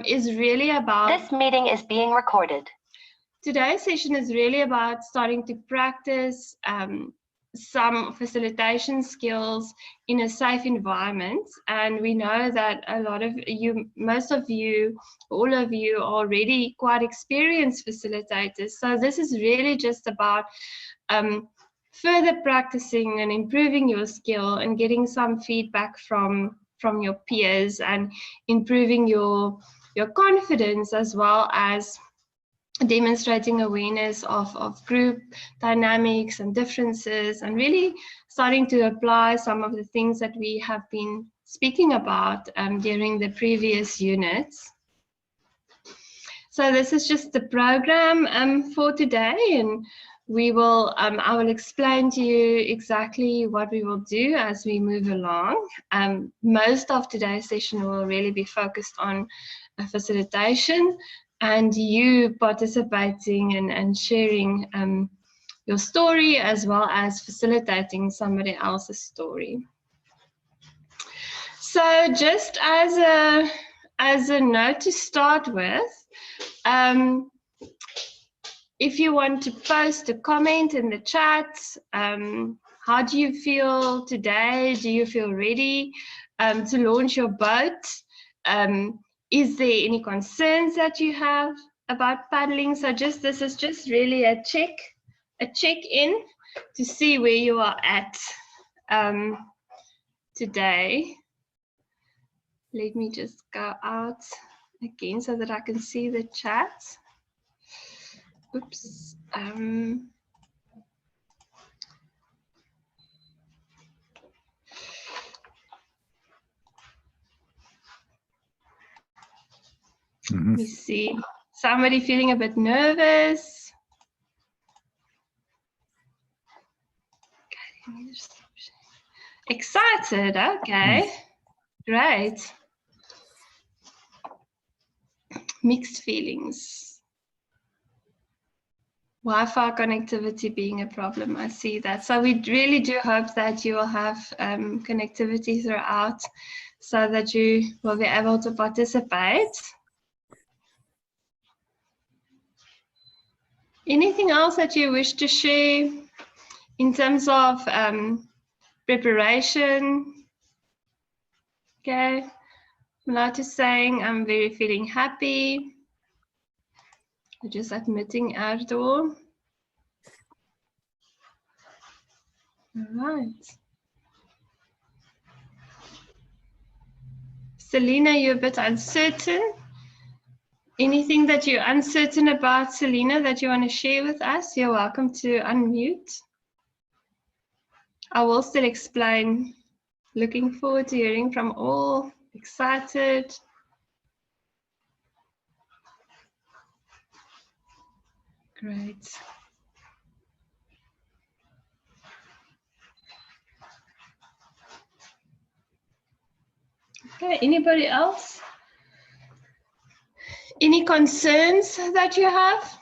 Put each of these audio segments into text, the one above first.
is really about... This meeting is being recorded. Today's session is really about starting to practice some facilitation skills in a safe environment. And we know that a lot of you, most of you, all of you are already quite experienced facilitators. So this is really just about further practicing and improving your skill and getting some feedback from your peers and improving your confidence, as well as demonstrating awareness of group dynamics and differences, and really starting to apply some of the things that we have been speaking about during the previous units. So this is just the program for today, and we will I will explain to you exactly what we will do as we move along. Most of today's session will really be focused on facilitation and you participating and sharing your story, as well as facilitating somebody else's story. So just as a note to start with, if you want to post a comment in the chat, how do you feel today? Do you feel ready to launch your boat? Is there any concerns that you have about paddling? So this is just really a check-in to see where you are at today. Let me just go out again so that I can see the chat. Oops. Let me see. Somebody feeling a bit nervous. Okay, excited. Okay, great. Mixed feelings. Wi-Fi connectivity being a problem, I see that. So we really do hope that you will have connectivity throughout so that you will be able to participate. Anything else that you wish to share in terms of preparation? Okay, Malata is saying, I'm feeling happy. We're just admitting Erdo. All right. Selena, you're a bit uncertain. Anything that you're uncertain about, Selena, that you want to share with us? You're welcome to unmute. I will still explain. Looking forward to hearing from all. Excited. Great. Okay, anybody else? Any concerns that you have?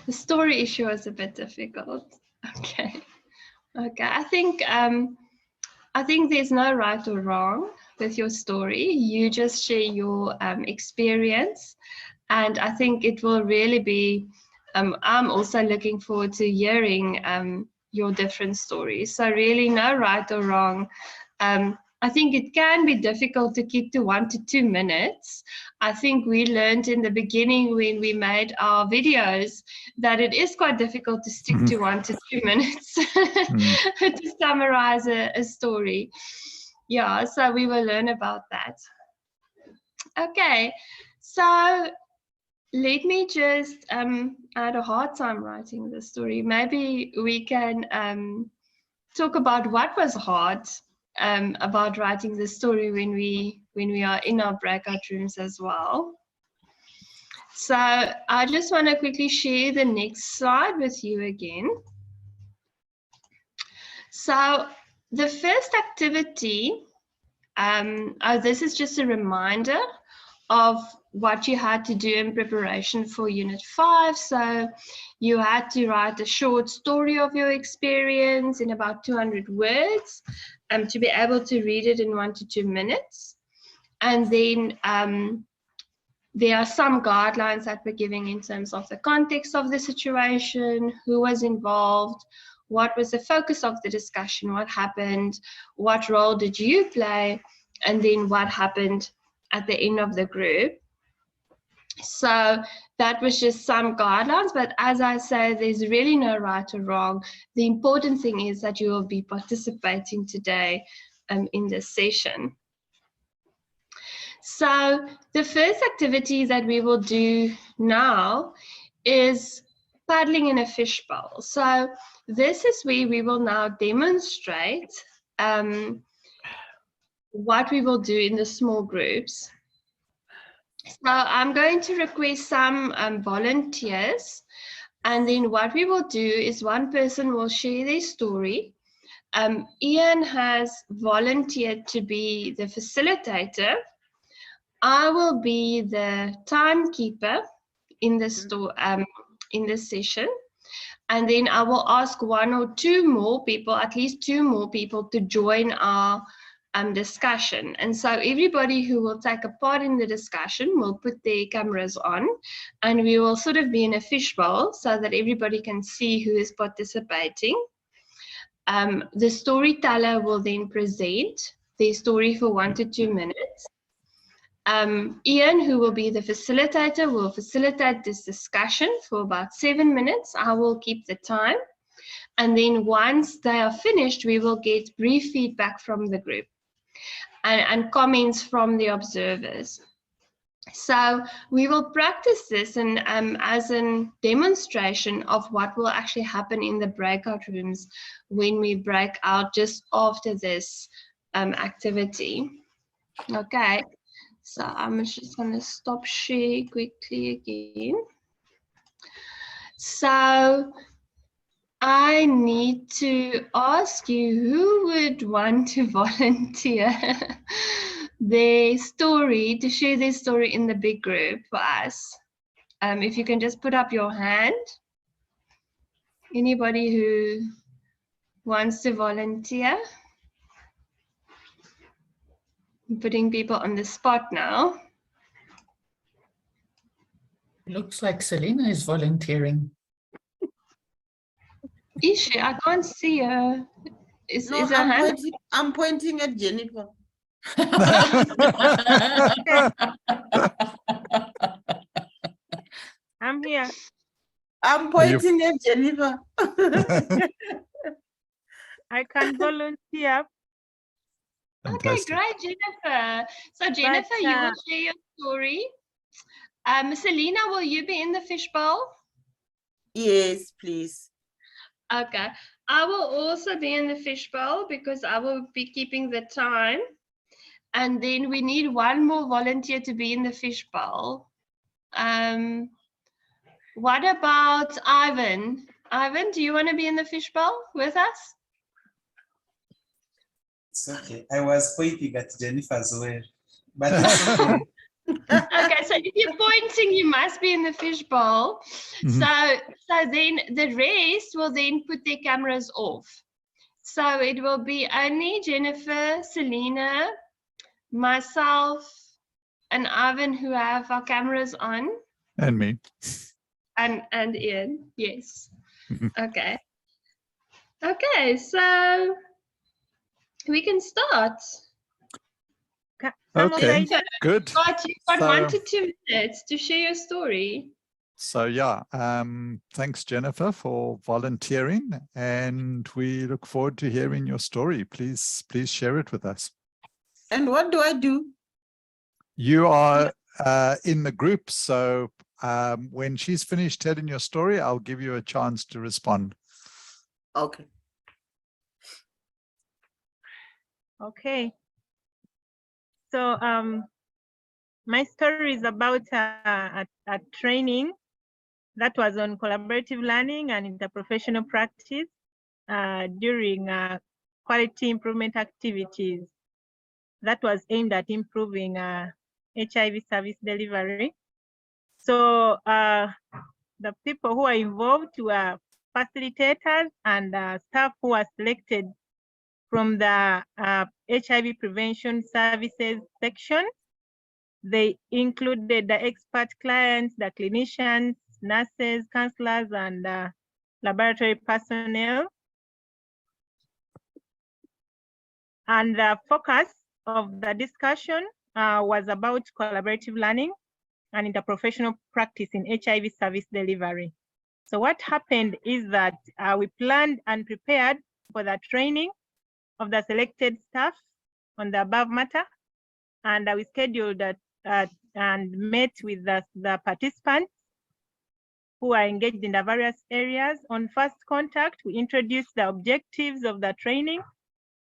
The story issue is a bit difficult. Okay. Okay. I think there's no right or wrong with your story. You just share your experience, and I think it will really be. I'm also looking forward to hearing your different stories. So really, no right or wrong. I think it can be difficult to keep to 1 to 2 minutes. I think we learned in the beginning when we made our videos that it is quite difficult to stick to 1 to 2 minutes to summarize a story. Yeah, so we will learn about that. Okay, so let me just, I had a hard time writing the story. Maybe we can talk about what was hard about writing the story when we are in our breakout rooms as well. So I just want to quickly share the next slide with you again. So the first activity, this is just a reminder of what you had to do in preparation for Unit 5. So you had to write a short story of your experience in about 200 words to be able to read it in 1 to 2 minutes. And then there are some guidelines that we're giving in terms of the context of the situation, who was involved, what was the focus of the discussion, what happened, what role did you play, and then what happened at the end of the group. So that was just some guidelines, but as I say, there's really no right or wrong. The important thing is that you will be participating today in this session. So the first activity that we will do now is paddling in a fishbowl. So this is where we will now demonstrate what we will do in the small groups. So I'm going to request some volunteers, and then what we will do is one person will share their story. Ian has volunteered to be the facilitator. I will be the timekeeper in the in this session, and then I will ask 1 or 2 more people, at least 2 more people, to join our discussion. And so everybody who will take a part in the discussion will put their cameras on, and we will sort of be in a fishbowl so that everybody can see who is participating. The storyteller will then present their story for 1 to 2 minutes. Ian, who will be the facilitator, will facilitate this discussion for about 7 minutes. I will keep the time. And then once they are finished, we will get brief feedback from the group and comments from the observers. So we will practice this and as a demonstration of what will actually happen in the breakout rooms when we break out just after this activity. Okay. So I'm just going to stop share quickly again. So I need to ask you who would want to volunteer their story, to share their story in the big group for us. If you can just put up your hand. Anybody who wants to volunteer? I'm putting people on the spot now. Looks like Selena is volunteering. Is she? I can't see her. Is her hand? I'm pointing at Jennifer. I'm here. I'm pointing at Jennifer. I can volunteer. Okay, great, Jennifer. So Jennifer, you will share your story. Selena, will you be in the fishbowl? Yes, please. Okay, I will also be in the fishbowl because I will be keeping the time. And then we need 1 more volunteer to be in the fishbowl. What about Ivan? Ivan, do you want to be in the fishbowl with us? It's okay. I was pointing at Jennifer as well. But it's okay. Okay, so if you're pointing, you must be in the fishbowl. So then the rest will then put their cameras off. So it will be only Jennifer, Selena, myself, and Ivan who have our cameras on. And me. And Ian, yes. Okay. Okay, so we can start. Okay, good. You've got 1 to 2 minutes to share your story. So yeah, thanks Jennifer for volunteering, and we look forward to hearing your story. Please share it with us. And what do I do? You are in the group, so when she's finished telling your story, I'll give you a chance to respond. Okay. Okay. So my story is about a training that was on collaborative learning and interprofessional practice during quality improvement activities that was aimed at improving HIV service delivery. So the people who are involved were facilitators and staff who are selected from the HIV prevention services section. They included the expert clients, the clinicians, nurses, counselors, and laboratory personnel. And the focus of the discussion was about collaborative learning and interprofessional practice in HIV service delivery. So what happened is that we planned and prepared for the training of the selected staff on the above matter, and we scheduled that and met with the participants who are engaged in the various areas. On first contact, we introduced the objectives of the training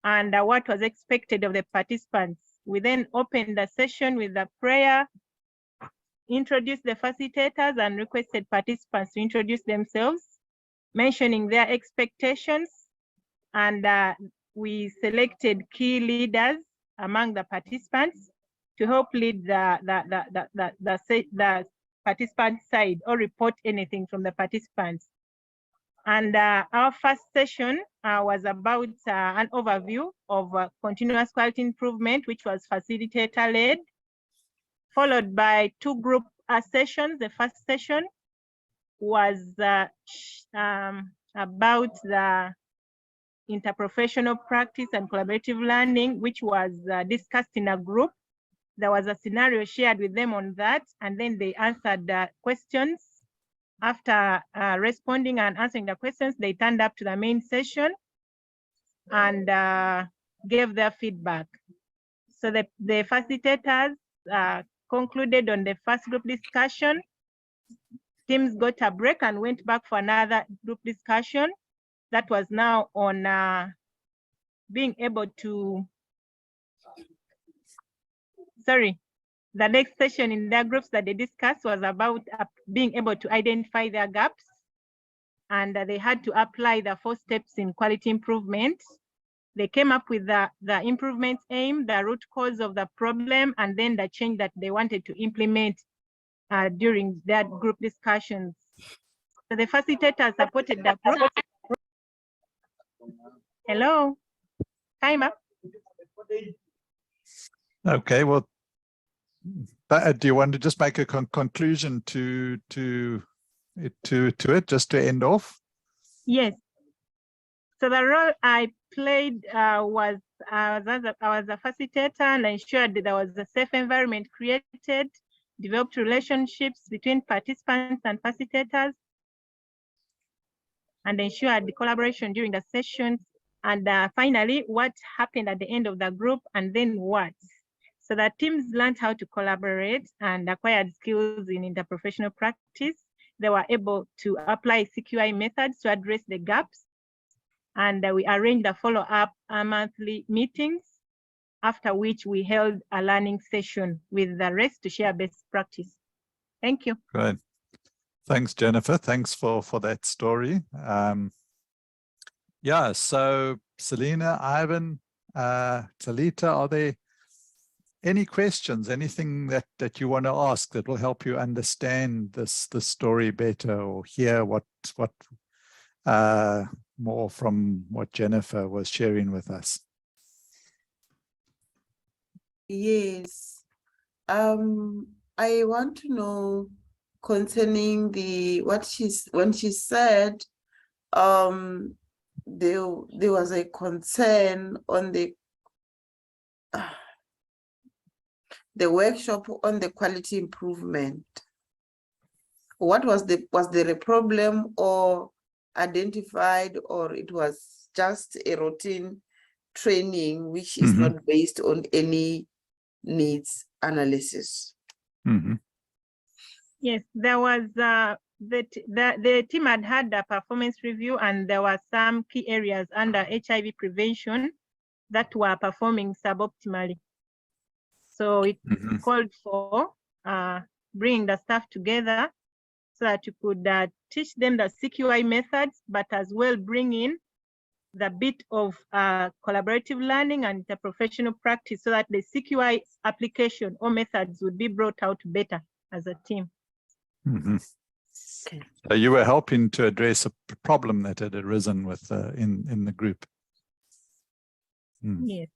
and what was expected of the participants. We then opened the session with a prayer, introduced the facilitators, and requested participants to introduce themselves, mentioning their expectations, and we selected key leaders among the participants to help lead the participant side or report anything from the participants. And our first session was about an overview of continuous quality improvement, which was facilitator-led, followed by two group sessions. The first session was about the interprofessional practice and collaborative learning, which was discussed in a group. There was a scenario shared with them on that, and then they answered the questions. After responding and answering the questions, they turned up to the main session and gave their feedback. So the facilitators concluded on the first group discussion. Teams got a break and went back for another group discussion that was now on being able to, the next session in their groups that they discussed was about being able to identify their gaps, and they had to apply the 4 steps in quality improvement. They came up with the improvement aim, the root cause of the problem, and then the change that they wanted to implement during that group discussions. So the facilitators supported the group. Hello, time up. Okay, well, do you want to just make a conclusion to it, just to end off? Yes. So the role I played was I was a facilitator and ensured that there was a safe environment created, developed relationships between participants and facilitators, and ensured the collaboration during the sessions. And finally, what happened at the end of the group, and then what? So that teams learned how to collaborate and acquired skills in interprofessional practice. They were able to apply CQI methods to address the gaps. And we arranged the follow-up monthly meetings, after which we held a learning session with the rest to share best practice. Thank you. Great. Thanks, Jennifer. Thanks for that story. Yeah, so Selena, Ivan, Talita, are there any questions, anything that you want to ask that will help you understand this story better, or hear what more from what Jennifer was sharing with us? Yes. I want to know concerning when she said there was a concern on the workshop on the quality improvement. What was there a problem or identified, or it was just a routine training which is not based on any needs analysis? Mm-hmm. Yes, there was the team had a performance review, and there were some key areas under HIV prevention that were performing suboptimally. So it called for bringing the staff together so that you could teach them the CQI methods, but as well bring in the bit of collaborative learning and interprofessional practice so that the CQI application or methods would be brought out better as a team. Mhm. Okay. So you were helping to address a problem that had arisen with in the group. Yes.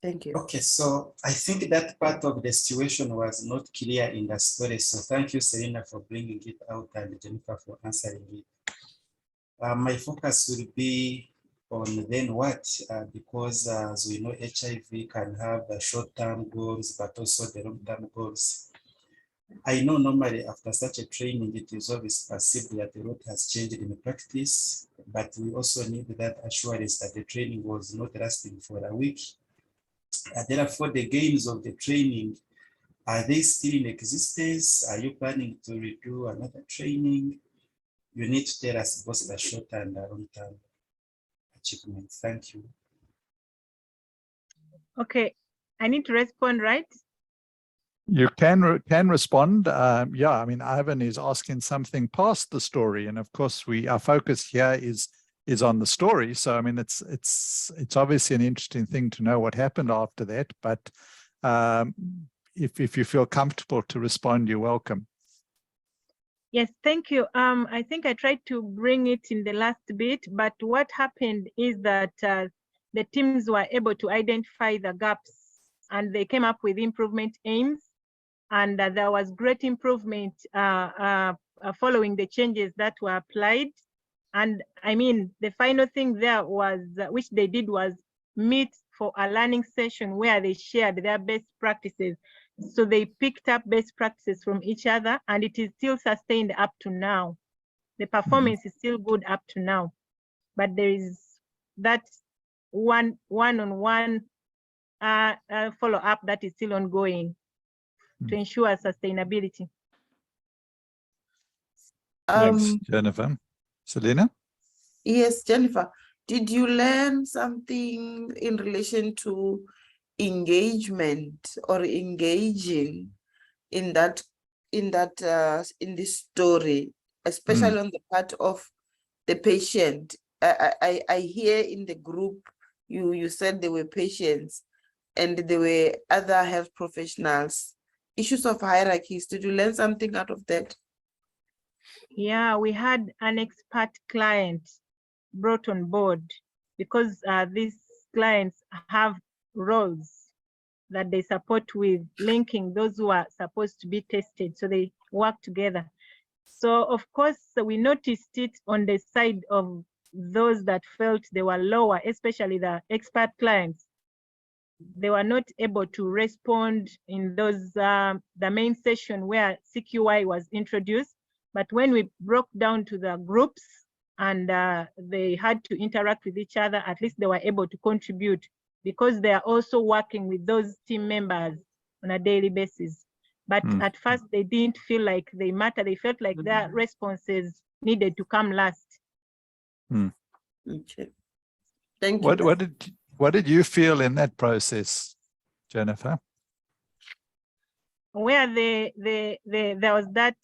Thank you. Okay, so I think that part of the situation was not clear in the story. So thank you, Selena, for bringing it out and Jennifer for answering it. My focus will be on then what, because as we know, HIV can have the short-term goals, but also the long-term goals. I know normally after such a training, it is always perceived that a lot has changed in practice, but we also need that assurance that the training was not lasting for a week. Therefore, the gains of the training, are they still in existence? Are you planning to redo another training? You need to tell us both the short and the long-term achievements. Thank you. Okay, I need to respond, right? You can respond. Yeah, I mean, Ivan is asking something past the story, and of course, our focus here is on the story. So, I mean, it's obviously an interesting thing to know what happened after that. But if you feel comfortable to respond, you're welcome. Yes, thank you. I think I tried to bring it in the last bit, but what happened is that the teams were able to identify the gaps and they came up with improvement aims. And there was great improvement following the changes that were applied. And I mean, the final thing there was, which they did was meet for a learning session where they shared their best practices. So they picked up best practices from each other, and it is still sustained up to now. The performance is still good up to now, but there is that one-on-one follow-up that is still ongoing to ensure sustainability. Thanks, Jennifer. Selena? Yes, Jennifer, did you learn something in relation to engagement or engaging in this story, especially on the part of the patient? I hear in the group you said there were patients and there were other health professionals. Issues of hierarchies, did you learn something out of that? Yeah, we had an expert client brought on board because these clients have roles that they support with linking those who are supposed to be tested. So they work together. So of course, we noticed it on the side of those that felt they were lower, especially the expert clients. They were not able to respond in those the main session where CQI was introduced. But when we broke down to the groups and they had to interact with each other, at least they were able to contribute because they are also working with those team members on a daily basis. But at first they didn't feel like they matter. They felt like their responses needed to come last. Okay. Thank you. What did you feel in that process, Jennifer? Where there was that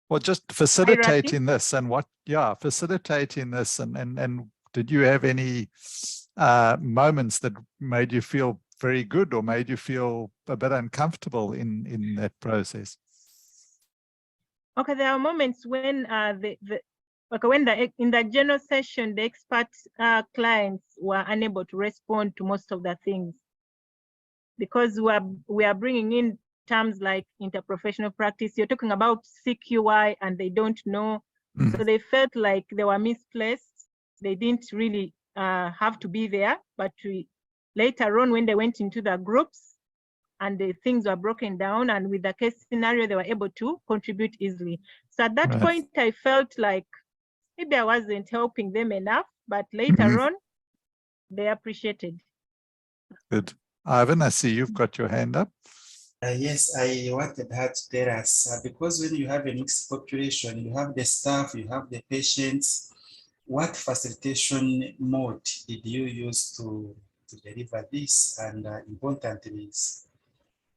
well, just facilitating this and facilitating this and did you have any moments that made you feel very good or made you feel a bit uncomfortable in that process? Okay, there are moments when in the general session, the expert clients were unable to respond to most of the things because we are bringing in terms like interprofessional practice. You're talking about CQI and they don't know. So they felt like they were misplaced. They didn't really have to be there, but later on when they went into the groups and the things were broken down and with the case scenario, they were able to contribute easily. So at that point, I felt like maybe I wasn't helping them enough, but later on, they appreciated. Good. Ivan, I see you've got your hand up. Yes, I wanted her to tell us, because when you have a mixed population, you have the staff, you have the patients, what facilitation mode did you use to deliver this? And importantly is,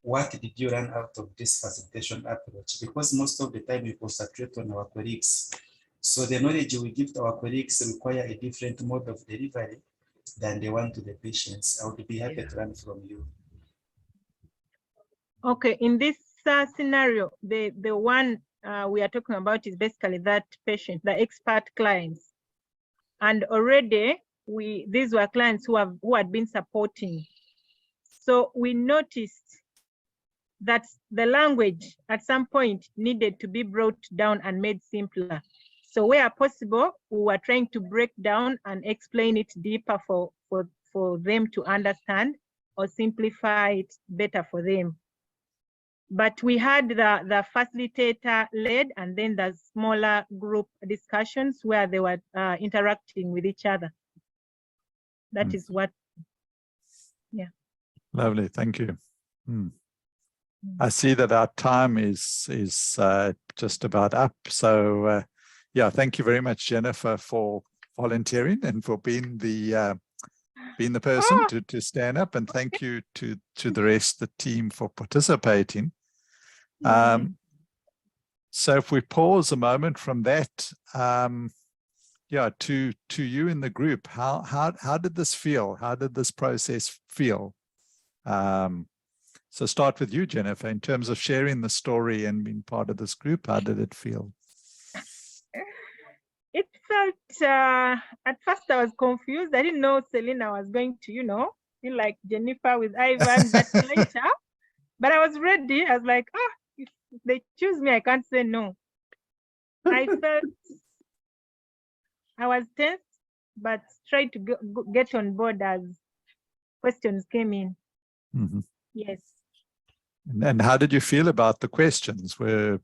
what did you learn out of this facilitation approach? Because most of the time we concentrate on our colleagues. So the knowledge we give to our colleagues require a different mode of delivery than the one to the patients. I would be happy to learn from you. Okay, in this scenario, the one we are talking about is basically that patient, the expert clients. And already these were clients who had been supporting. So we noticed that the language at some point needed to be brought down and made simpler. So where possible, we were trying to break down and explain it deeper for them to understand, or simplify it better for them. But we had the facilitator led, and then the smaller group discussions where they were interacting with each other. That is what, yeah. Lovely, thank you. I see that our time is just about up. So yeah, thank you very much, Jennifer, for volunteering and for being the person to stand up, and thank you to the rest of the team for participating. So if we pause a moment from that, yeah, to you in the group, how did this feel? How did this process feel? So start with you, Jennifer, in terms of sharing the story and being part of this group. How did it feel? It felt, at first I was confused. I didn't know Selena was going to, feel like Jennifer with Ivan, but later, but I was ready. I was like, if they choose me, I can't say no. I felt, I was tense, but tried to get on board as questions came in. Yes. And how did you feel about the questions? Were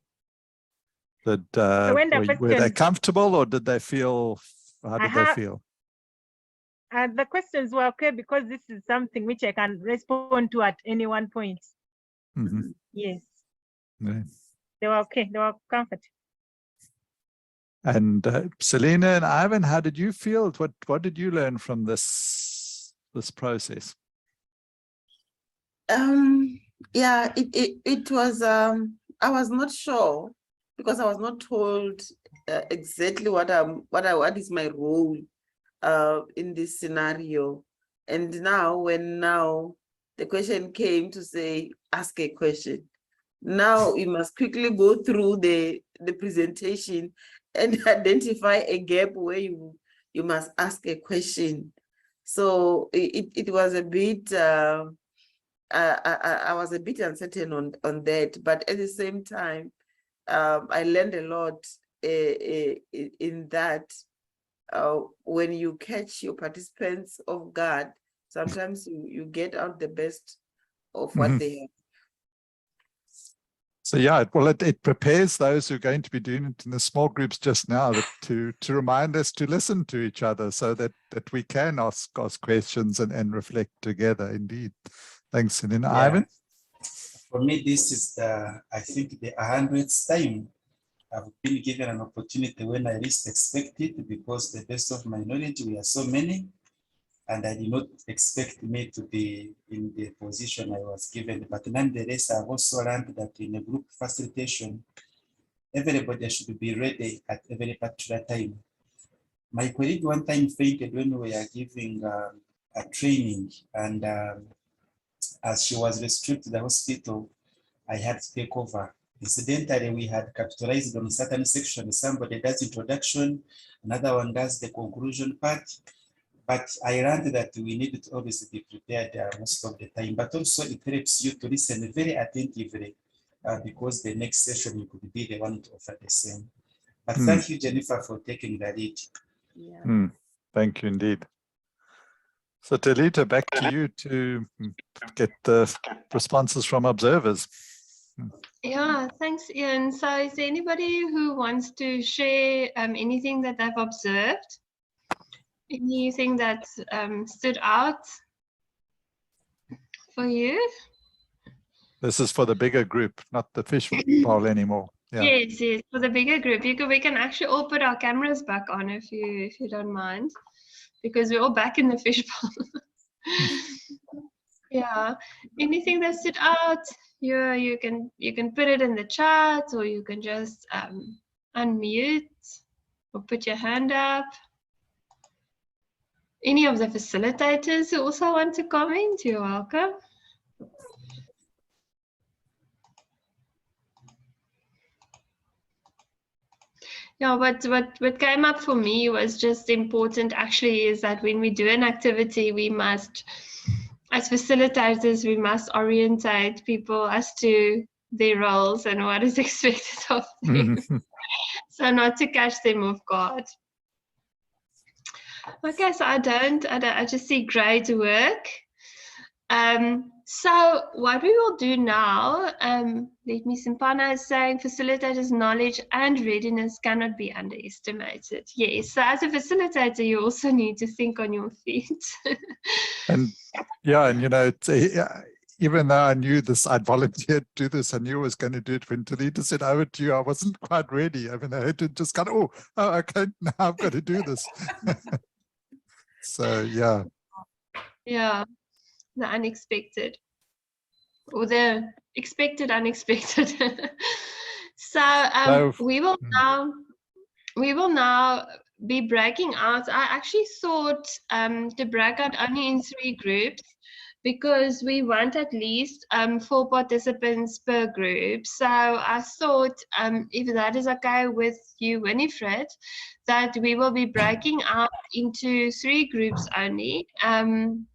they comfortable, or did they feel, how did they feel? The questions were okay, because this is something which I can respond to at any one point. Yes. Yeah. They were okay. They were comfortable. And Selena and Ivan, how did you feel? What did you learn from this process? Yeah, it was, I was not sure, because I was not told exactly what is my role in this scenario. And now when the question came to say, ask a question. Now you must quickly go through the presentation and identify a gap where you must ask a question. So it was a bit, I was a bit uncertain on that, but at the same time, I learned a lot in that. When you catch your participants off guard, sometimes you get out the best of what they have. So yeah, well, it prepares those who are going to be doing it in the small groups just now to remind us to listen to each other, so that we can ask questions and reflect together. Indeed. Thanks, and then Ivan. For me, this is I think the 100th time I've been given an opportunity when I least expect it, because the best of my knowledge, we are so many, and I did not expect me to be in the position I was given. But nonetheless, I've also learned that in a group facilitation, everybody should be ready at every particular time. My colleague one time fainted when we were giving a training, and as she was restricted to the hospital, I had to take over. Incidentally, we had capitalized on certain sections. Somebody does introduction, another one does the conclusion part. But I learned that we need to always be prepared most of the time. But also it helps you to listen very attentively, because the next session you could be the one to offer the same. But thank you, Jennifer, for taking the lead. Yeah. Thank you indeed. So Talita, back to you to get the responses from observers. Yeah, thanks, Ian. So is there anybody who wants to share anything that they've observed? Anything that stood out for you? This is for the bigger group, not the fish bowl anymore. Yeah. Yes, for the bigger group. We can actually all put our cameras back on if you don't mind, because we're all back in the fish bowl. Yeah. Anything that stood out? You can put it in the chat, or you can just unmute. or put your hand up. Any of the facilitators who also want to comment, you're welcome. Yeah, what came up for me was just important actually is that when we do an activity, we must, as facilitators, we must orientate people as to their roles and what is expected of them. So not to catch them off guard. Okay, so I just see great work. So what we will do now, let me, Simpana is saying facilitators' knowledge and readiness cannot be underestimated. Yes, so as a facilitator, you also need to think on your feet. And yeah, and you know, even though I knew this, I'd volunteered to do this, I knew I was going to do it. When Talita said over to you, I wasn't quite ready. I mean, I had to just kind of, oh, okay, now I've got to do this. So, yeah. Yeah, the unexpected, or the expected unexpected. So we will now be breaking out. I actually thought to break out only in 3 groups, because we want at least 4 participants per group. So I thought, if that is okay with you, Winifred, that we will be breaking out into 3 groups only. And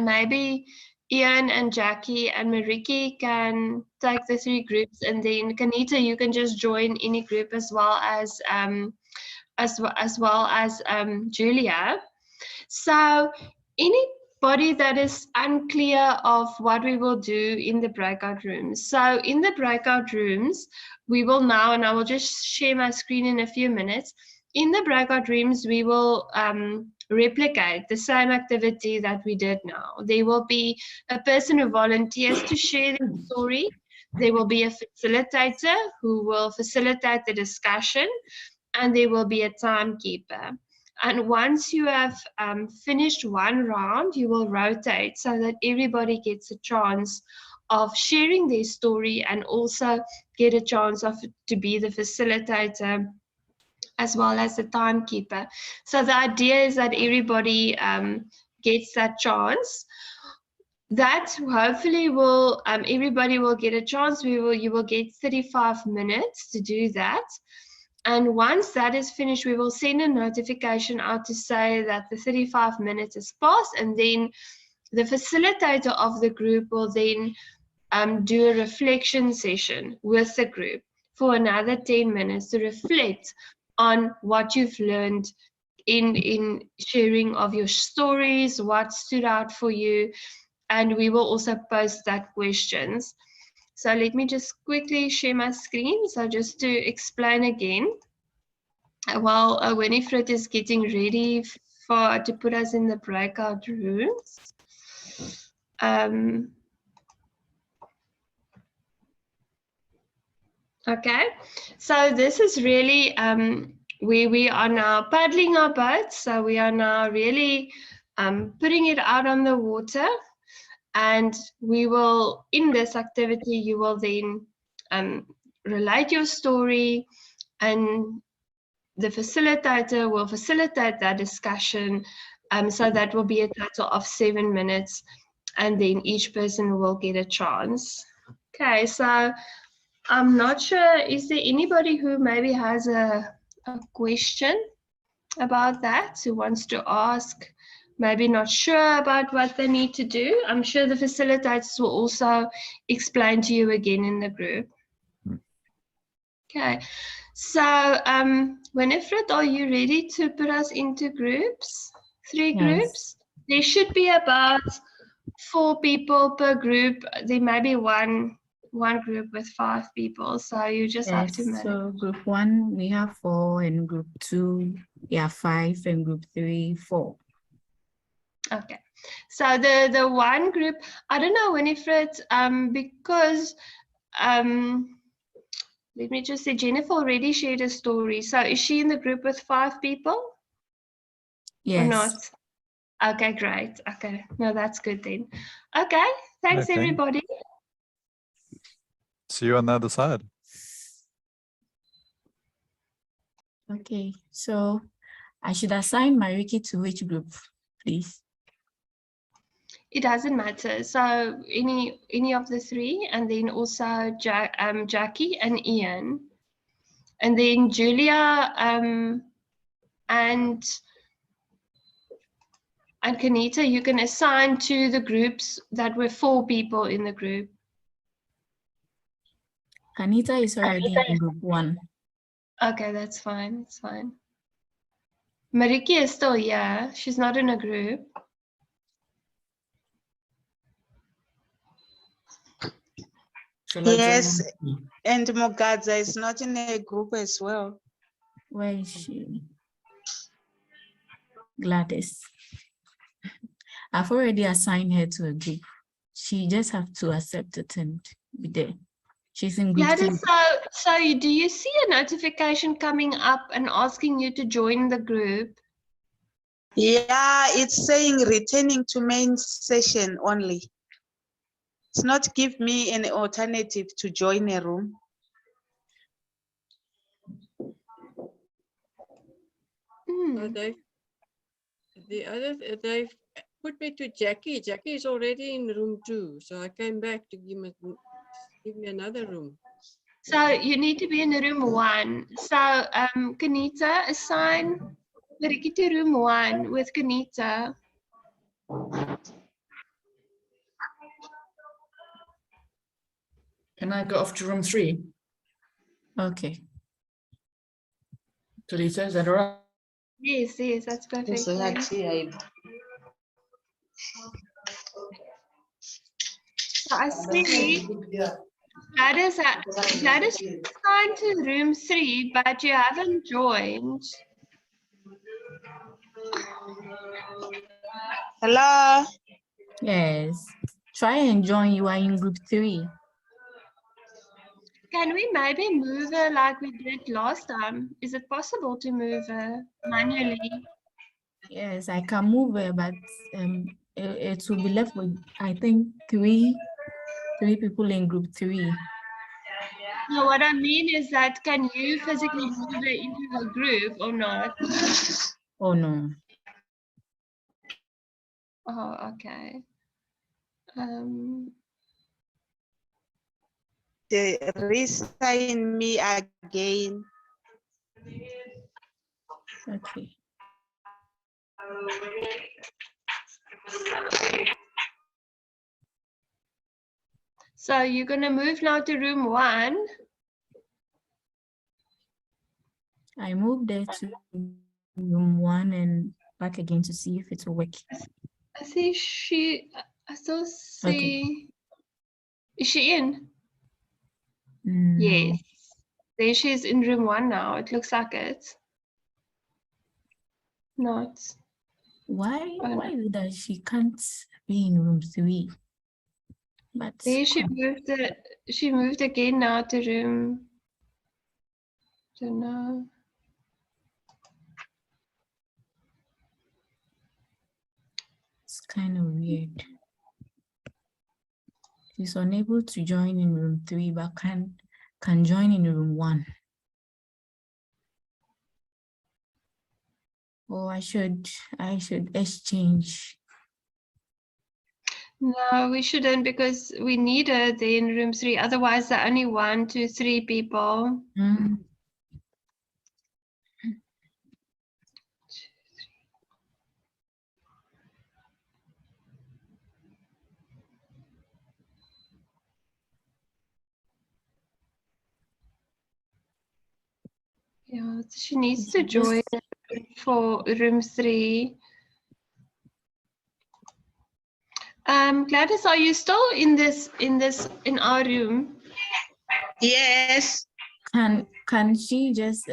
maybe Ian and Jackie and Mariki can take the 3 groups, and then Kanita, you can just join any group as well as Julia. So anybody that is unclear of what we will do in the breakout rooms. So in the breakout rooms, we will now, and I will just share my screen in a few minutes. In the breakout rooms, we will replicate the same activity that we did now. There will be a person who volunteers to share their story. There will be a facilitator who will facilitate the discussion, and there will be a timekeeper. And once you have finished one round, you will rotate so that everybody gets a chance of sharing their story and also get a chance to be the facilitator as well as the timekeeper. So the idea is that everybody gets that chance. That hopefully will, everybody will get a chance. You will get 35 minutes to do that. And once that is finished, we will send a notification out to say that the 35 minutes has passed, and then the facilitator of the group will then do a reflection session with the group for another 10 minutes to reflect on what you've learned in sharing of your stories, what stood out for you, and we will also post that questions. So let me just quickly share my screen. So just to explain again, while Winifred is getting ready to put us in the breakout rooms. Okay, so this is really we are now paddling our boat. So we are now really putting it out on the water. And we will, in this activity, you will then relate your story, and the facilitator will facilitate that discussion. So that will be a total of 7 minutes, and then each person will get a chance. Okay, so I'm not sure, is there anybody who maybe has a question about that, who wants to ask? Maybe not sure about what they need to do. I'm sure the facilitators will also explain to you again in the group. Okay, so Winifred, are you ready to put us into groups? 3 groups? There should be about 4 people per group. There may be one group with 5 people, so you just have to manage. So group 1 we have 4, and group 2 we have 5, and group 3 4. Okay, so the one group, I don't know, Winifred, because let me just say, Jennifer already shared a story. So is she in the group with 5 people? Yes. Or not? Okay, great. Okay, no, that's good then. Okay, thanks Okay. everybody. See you on the other side. Okay, so I should assign Mariki to which group, please? It doesn't matter. So any of the three, and then also Jackie and Ian, and then Julia and Kanita, you can assign to the groups that were 4 people in the group. Kanita is already in group 1. Okay, that's fine. That's fine. Mariki is still here. She's not in a group. Shall I join Yes, on? and Mogadza is not in a group as well. Where is she? Gladys. I've already assigned her to a group. She just have to accept it and be there. She's in group 2. Gladys, so do you see a notification coming up and asking you to join the group? Yeah, it's saying returning to main session only. It's not give me an alternative to join a room. Hmm. They've put me to Jackie. Jackie is already in room 2, so I came back to give me another room. So you need to be in room 1. So Kanita, assign Mariki to room 1 with Kanita. Can I go off to room 3? Okay. Talita, is that all right? Yes, that's perfect. So So I see Gladys assigned to room 3, but you haven't joined. Hello? Yes. Try and join. You are in group 3. Can we maybe move her like we did last time? Is it possible to move her manually? Yes, I can move her, but it will be left with, I think, three people in group 3. No, what I mean is that can you physically move her into the group or not? Oh no. Oh, okay. They resign me again. Okay. So you're gonna move now to room 1. I moved there to room 1 and back again to see if it will work. I still see. Is she in? No. Yes. There she is in room 1 now. It looks like it. Not. Why? Oh, Why is it that she can't be in room 3? But there she moved. She moved again now to room. Don't know. it's kind of weird. She's unable to join in room 3, but can join in room 1. Oh, I should exchange. No, we shouldn't because we need her there in room 3. Otherwise, there are only 1, 2, 3 people. Mm. Yeah, she needs It's to join just- for room 3. Gladys, are you still in our room? Yes. Can she just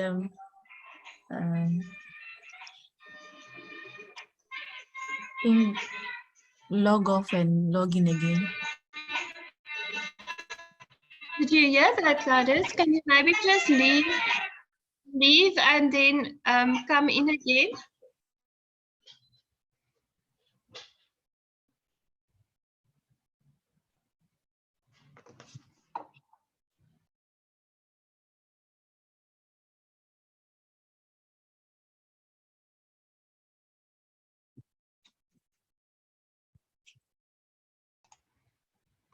log off and log in again? Did you hear that, Gladys? Can you maybe just leave and then come in again?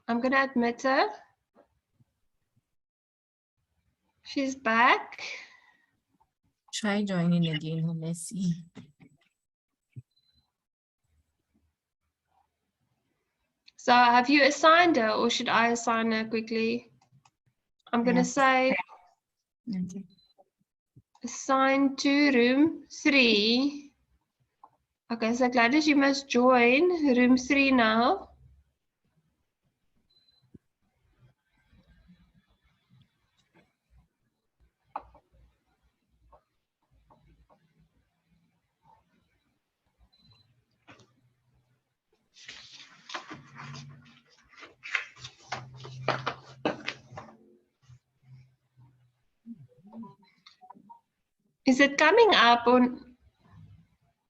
I'm going to admit her. She's back. Try joining again and let's see. So have you assigned her or should I assign her quickly? I'm going to say Okay. assign to room 3. Okay, so Gladys, you must join room 3 now. Is it coming up on?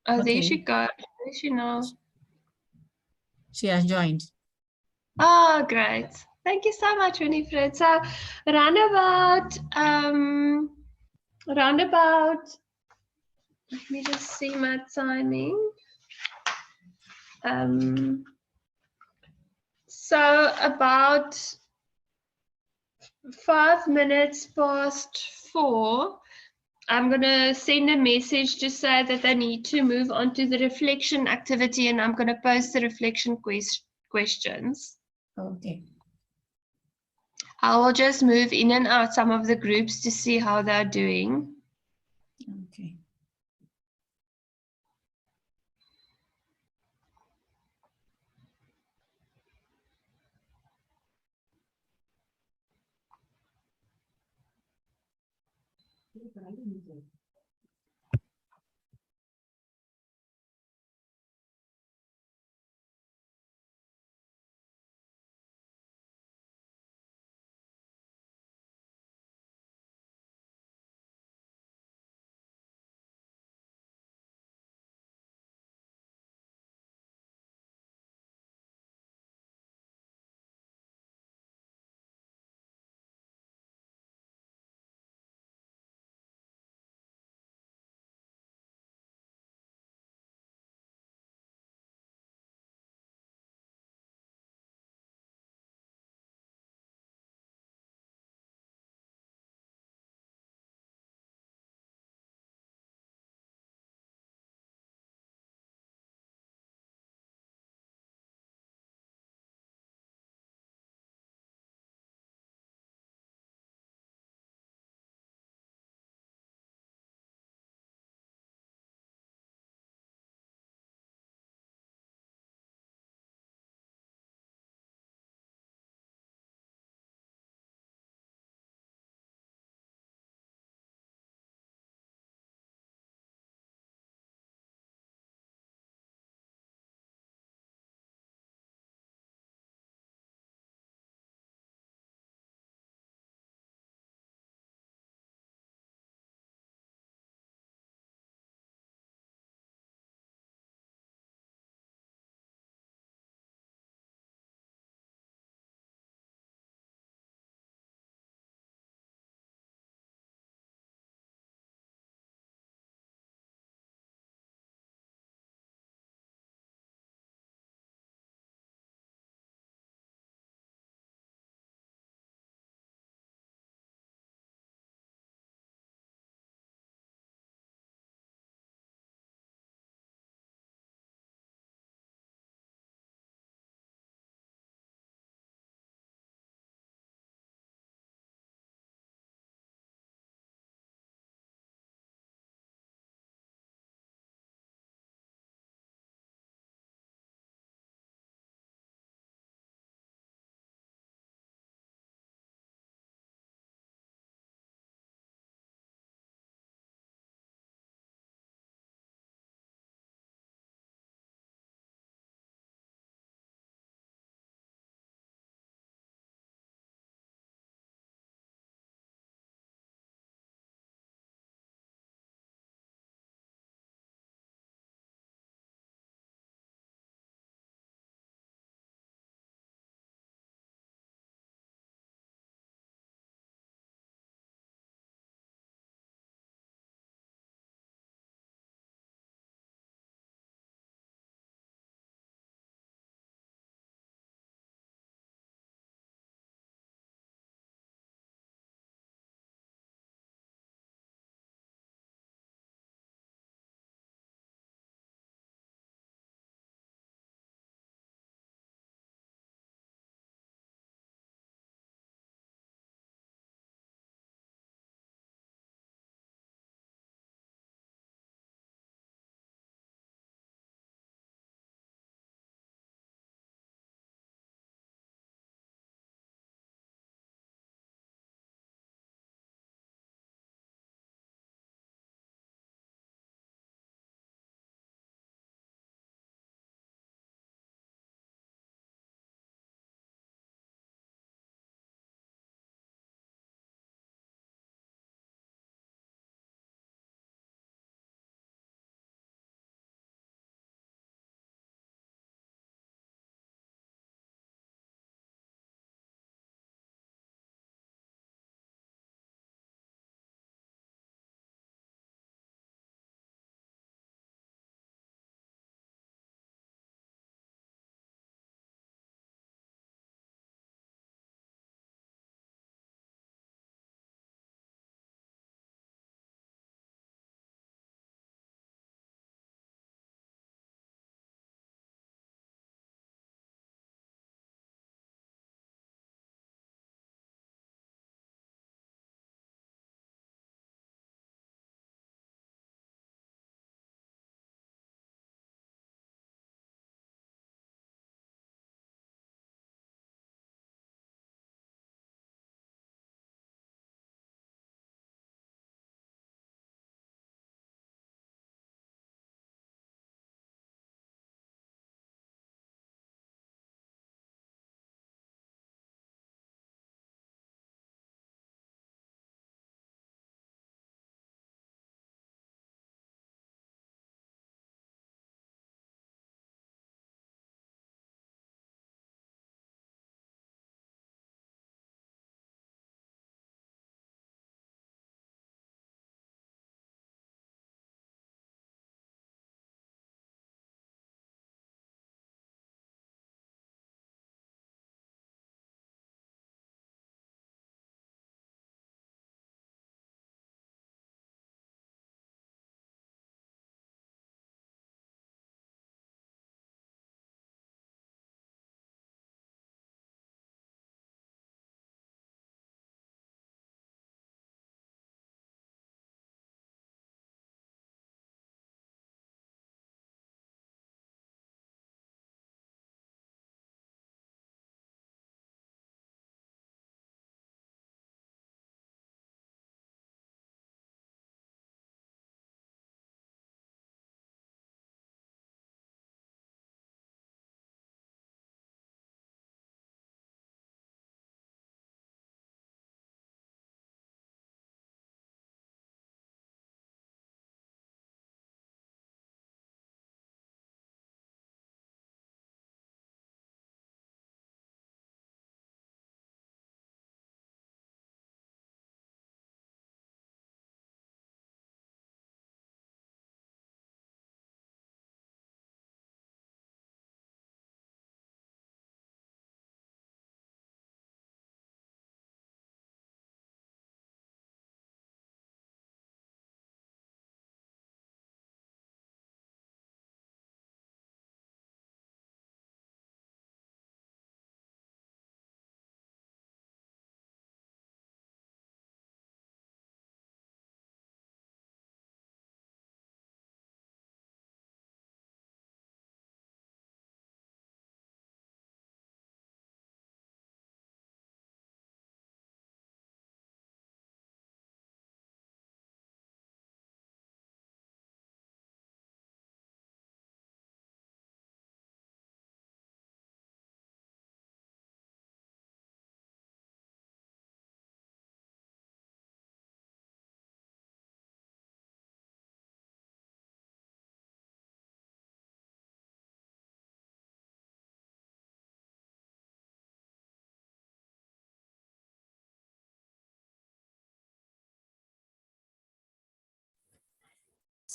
Oh, there Okay. she go. There she now. She has joined. Oh, great. Thank you so much, Winifred. So roundabout, let me just see my timing. So about 5 minutes past 4, I'm going to send a message to say that they need to move on to the reflection activity, and I'm going to post the reflection questions. Okay. I will just move in and out some of the groups to see how they're doing. Okay.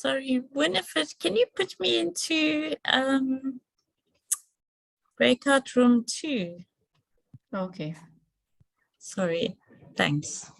Sorry, Winifred, can you put me into breakout room 2? Okay. Sorry. Thanks.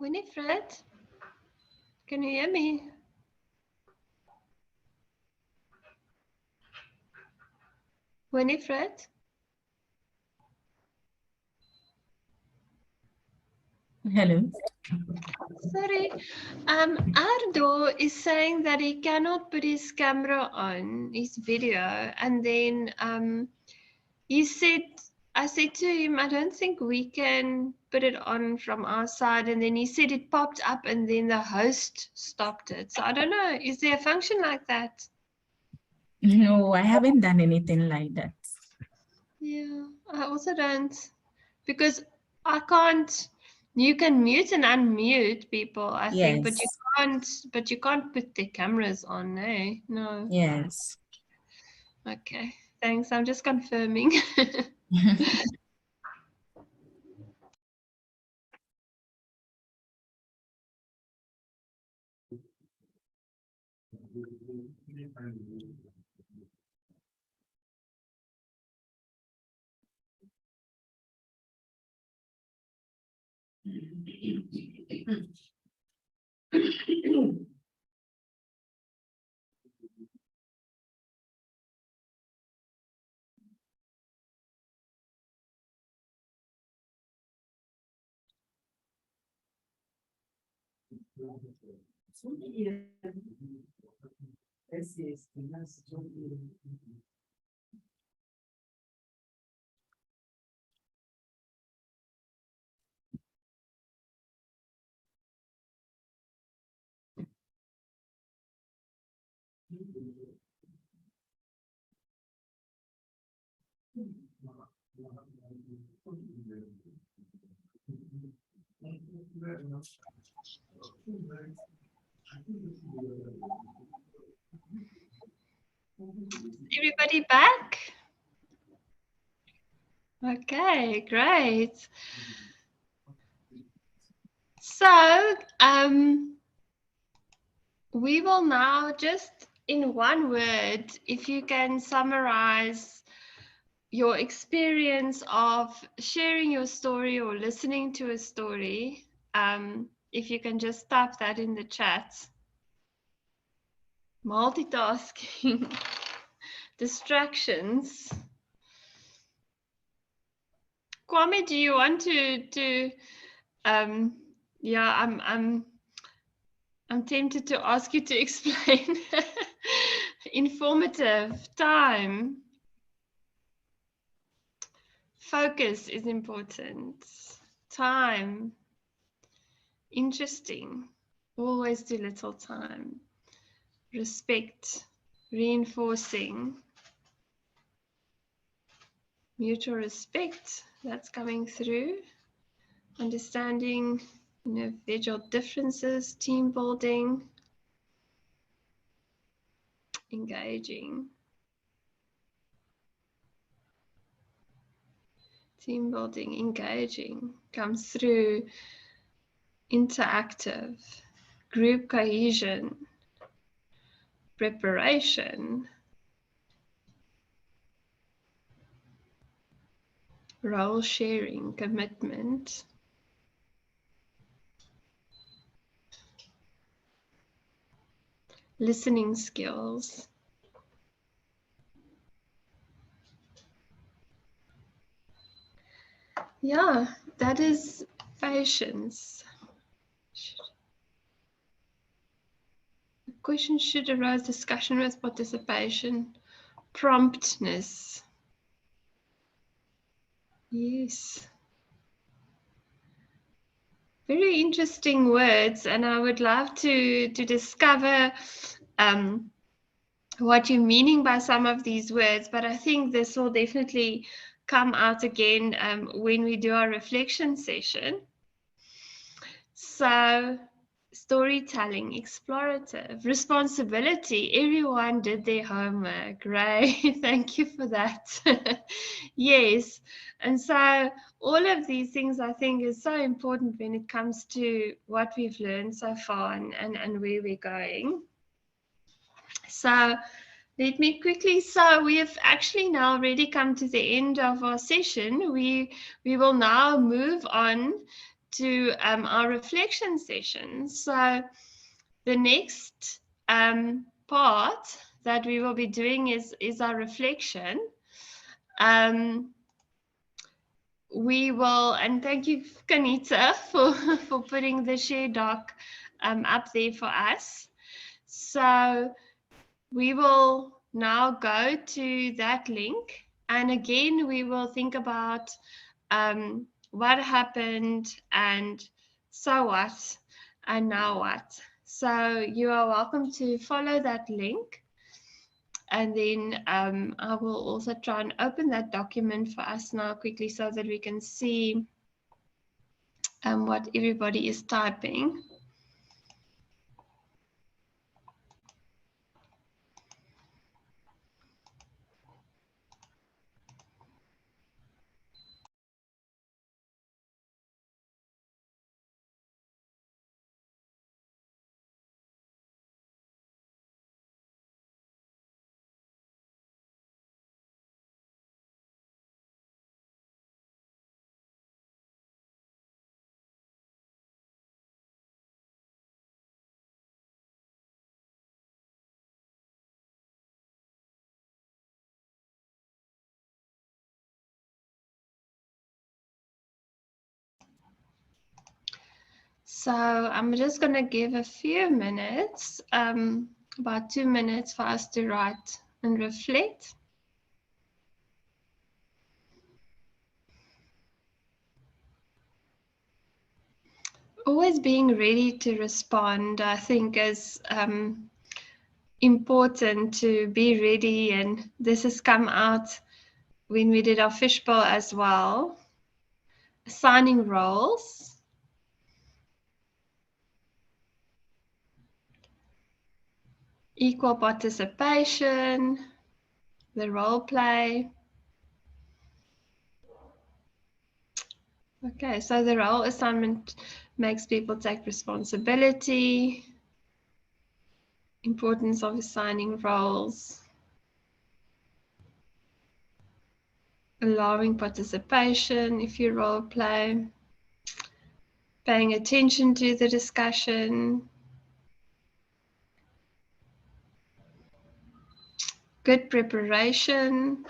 Winifred, can you hear me? Winifred? Hello. Sorry, Ardo is saying that he cannot put his camera on, his video, and then he said, I said to him, I don't think we can put it on from our side, and then he said it popped up and then the host stopped it. So I don't know, is there a function like that? No, I haven't done anything like that. Yeah, I also don't, because I can't. You can mute and unmute people, I think, but Yes. you can't put their cameras on, eh? No. Yes. Okay, thanks. I'm just confirming. Everybody back? Okay, great. So, we will now just in one word, if you can summarize your experience of sharing your story or listening to a story, if you can just type that in the chat. Multitasking, distractions. Kwame, do you want to yeah, I'm tempted to ask you to explain. Informative, time. Focus is important. Time. Interesting. Always too little time. Respect. Reinforcing. Mutual respect. That's coming through. Understanding individual differences. Team building. Engaging. Team building, engaging comes through. Interactive, group cohesion, preparation, role sharing, commitment, listening skills. Yeah, that is patience. The question should arise discussion with participation. Promptness. Yes. Very interesting words, and I would love to discover what you're meaning by some of these words, but I think this will definitely come out again when we do our reflection session. So, storytelling, explorative, responsibility. Everyone did their homework, right? Thank you for that. Yes. And so all of these things I think is so important when it comes to what we've learned so far and where we're going. So let me quickly, so we have actually now already come to the end of our session. We will now move on to our reflection session. So the next part that we will be doing is our reflection. We will, and thank you, Kanita, for putting the share doc up there for us. So we will now go to that link, and again we will think about what happened and so what and now what. So you are welcome to follow that link, and then I will also try and open that document for us now quickly so that we can see what everybody is typing. So I'm just going to give a few minutes, about 2 minutes for us to write and reflect. Always being ready to respond, I think, is important, to be ready. And this has come out when we did our fishbowl as well. Assigning roles. Equal participation, the role play. Okay, so the role assignment makes people take responsibility. Importance of assigning roles. Allowing participation if you role play. Paying attention to the discussion. Good preparation.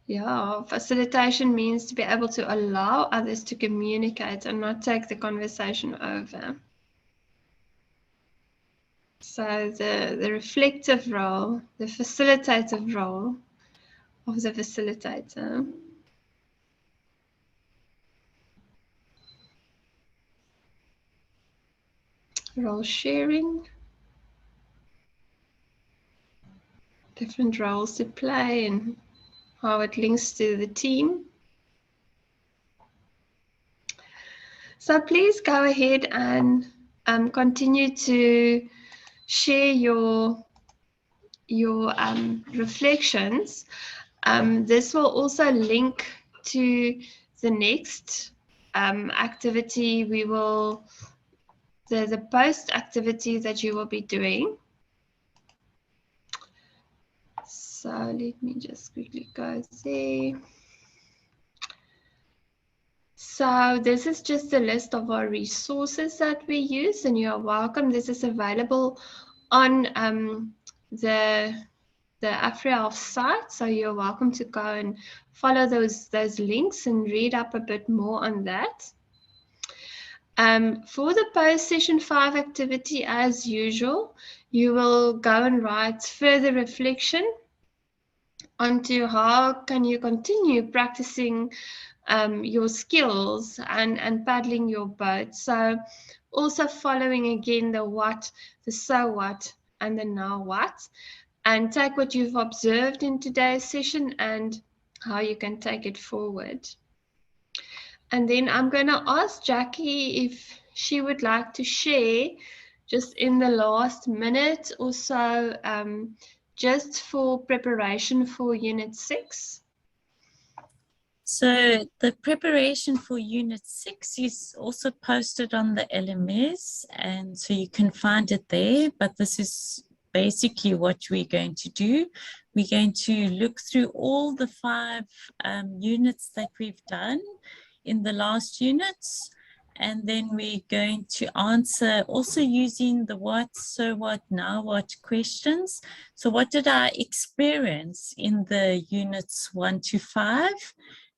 Yeah, facilitation means to be able to allow others to communicate and not take the conversation over. So the reflective role, the facilitative role of the facilitator. Role sharing. Different roles to play and how it links to the team. So please go ahead and continue to share your reflections. This will also link to the next activity we will, the post activity that you will be doing. So let me just quickly go there. So this is just a list of our resources that we use, and you are welcome. This is available on the AfriHealth site, so you're welcome to go and follow those links and read up a bit more on that. For the post-session 5 activity, as usual, you will go and write further reflection onto how can you continue practicing your skills and paddling your boat. So also following again the what, the so what, and the now what, and take what you've observed in today's session and how you can take it forward. And then I'm going to ask Jackie if she would like to share just in the last minute or so, just for preparation for Unit 6. So the preparation for Unit 6 is also posted on the LMS, and so you can find it there, but this is basically what we're going to do. We're going to look through all the 5 units that we've done in the last units, and then we're going to answer also using the what, so what, now what questions. So what did I experience in the units 1 to 5?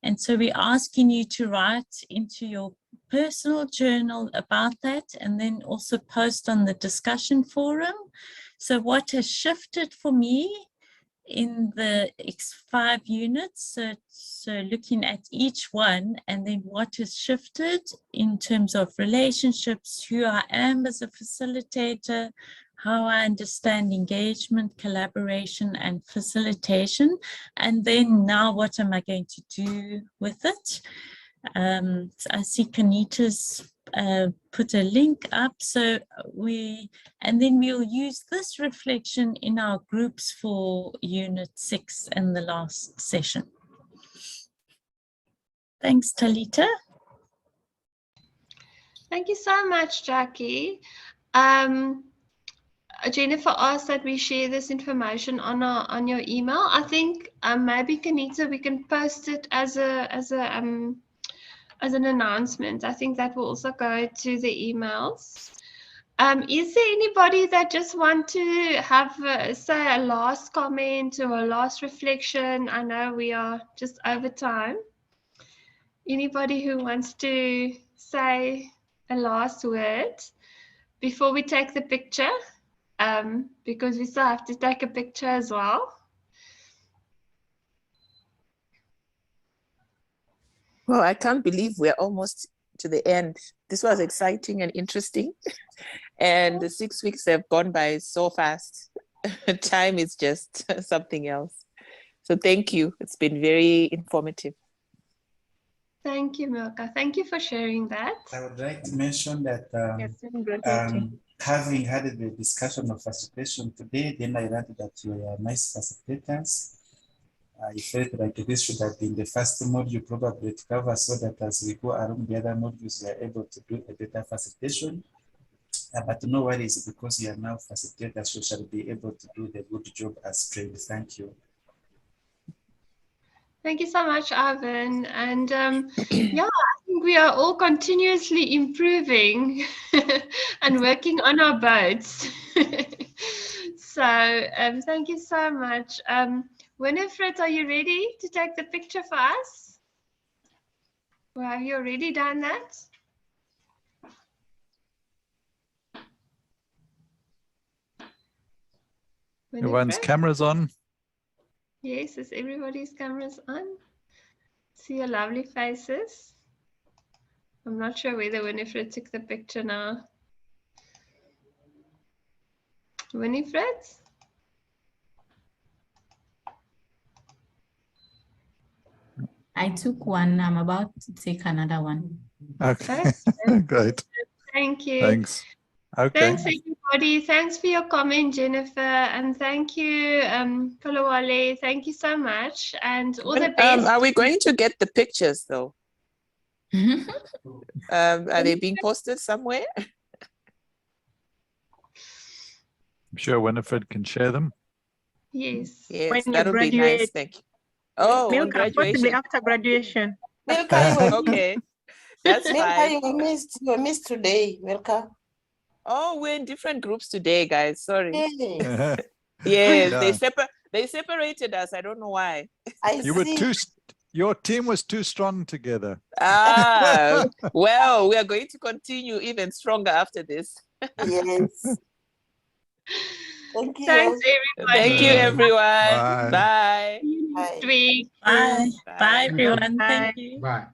And so we're asking you to write into your personal journal about that, and then also post on the discussion forum. So what has shifted for me in the 5 units, so looking at each one, and then what has shifted in terms of relationships, who I am as a facilitator, how I understand engagement, collaboration, and facilitation, and then now what am I going to do with it? I see Kanita's put a link up, so and then we'll use this reflection in our groups for Unit 6 and the last session. Thanks, Talita. Thank you so much, Jackie. Jennifer asked that we share this information on your email. I think maybe Kanita, we can post it as an announcement. I think that will also go to the emails. Is there anybody that just want to have say a last comment or a last reflection? I know we are just over time. Anybody who wants to say a last word before we take the picture? Because we still have to take a picture as well. Well, I can't believe we're almost to the end. This was exciting and interesting. And the 6 weeks have gone by so fast. Time is just something else. So thank you. It's been very informative. Thank you, Milka. Thank you for sharing that. I would like to mention that Yes, having had the discussion of facilitation today, then I learned that you are nice facilitators. I felt like this should have been the first module probably to cover, so that as we go around the other modules, we are able to do a better facilitation. But no worries, because you are now facilitators, so shall be able to do the good job as trained. Thank you. Thank you so much, Ivan. And yeah, I think we are all continuously improving and working on our boats. So thank you so much. Winifred, are you ready to take the picture for us? Well, have you already done that? Everyone's cameras on. Yes, is everybody's cameras on? See your lovely faces. I'm not sure whether Winifred took the picture now. Winifred? I took one. I'm about to take another one. Okay, great. Thank you. Thanks. Okay. Thanks, everybody. Thanks for your comment, Jennifer. And thank you, Kalawale. Thank you so much. And all the best. Are we going to get the pictures though? Are they being posted somewhere? I'm sure Winifred can share them. Yes. Yes, When that would be nice. Thank you. Oh, on Milka, possibly graduation. after graduation. Okay. That's Milka, fine. you were missed today, Milka. Oh, we're in different groups today, guys. Sorry. Yes, Yes, Yeah. they separated us. I don't know why. I You were see. your team was too strong together. Ah, well, we are going to continue even stronger after this. Yes. Thank you. Thanks, everybody. Thank you, everyone. Bye. Bye. See you next Bye. week. Bye. Bye, Bye. everyone. Bye. Thank you. Bye.